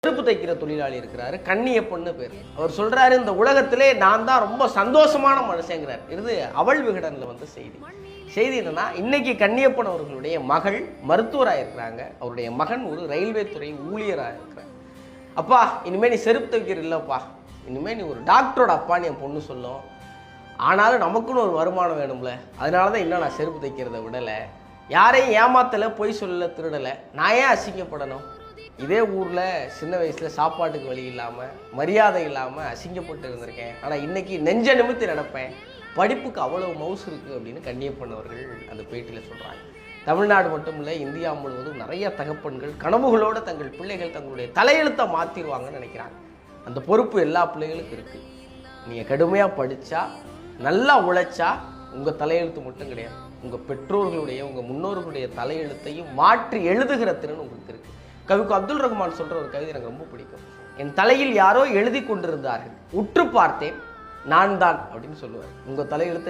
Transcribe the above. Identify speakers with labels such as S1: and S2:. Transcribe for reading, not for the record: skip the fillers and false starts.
S1: செருப்பு தைக்கிற தொழிலாளி இருக்கிறாரு, கண்ணியப்பன்னு பேர். அவர் சொல்றாரு, இந்த உலகத்திலே நான் தான் ரொம்ப சந்தோஷமான மனுஷங்கிறார். இது அவள் விகடனில் வந்து செய்தி என்னன்னா, இன்னைக்கு கண்ணியப்பன் அவர்களுடைய மகள் மருத்துவராக இருக்கிறாங்க. அவருடைய மகன் ஒரு ரயில்வே துறை ஊழியராக இருக்கிறார். அப்பா, இனிமேல் நீ செருப்பு தைக்கிற இல்லைப்பா, இனிமேல் நீ ஒரு டாக்டரோட அப்பான்னு என் பொண்ணு சொல்லும். ஆனாலும் நமக்குன்னு ஒரு வருமானம் வேணும்ல, அதனால தான் இன்னும் நான் செருப்பு தைக்கிறத விடலை, யாரையும் ஏமாத்தலை, பொய் சொல்லலை, திருடலை, நான் ஏன் அசிங்கப்படணும்? இதே ஊரில் சின்ன வயசில் சாப்பாட்டுக்கு வழி இல்லாமல், மரியாதை இல்லாமல் அசிங்கப்பட்டு இருந்திருக்கேன். ஆனால் இன்றைக்கி நெஞ்ச நிமித்தி நடப்பேன், படிப்புக்கு அவ்வளோ மவுசு இருக்குது அப்படின்னு கண்ணியப்பன் அவர்கள் அந்த பேட்டியில் சொல்கிறாங்க. தமிழ்நாடு மட்டும் இல்லை, இந்தியா முழுவதும் நிறைய தகப்பன்கள் கனவுகளோடு தங்கள் பிள்ளைகள் தங்களுடைய தலையெழுத்தை மாற்றிடுவாங்கன்னு நினைக்கிறாங்க. அந்த பொறுப்பு எல்லா பிள்ளைகளுக்கும் இருக்குது. நீங்கள் கடுமையாக படித்தா, நல்லா உழைச்சா, உங்கள் தலையெழுத்து மட்டும் கிடையாது, உங்கள் பெற்றோர்களுடைய, உங்கள் முன்னோர்களுடைய தலையெழுத்தையும் மாற்றி எழுதுகிற திறன் உங்களுக்கு இருக்குது. கவிக்கு அப்துல் ரஹ்மான் சொல்கிற ஒரு கவிதை எனக்கு ரொம்ப பிடிக்கும். என் தலையில் யாரோ எழுதி கொண்டிருந்தார்கள், உற்று பார்த்தேன், நான் தான் அப்படின்னு சொல்லுவார். உங்கள் தலையெழுத்தை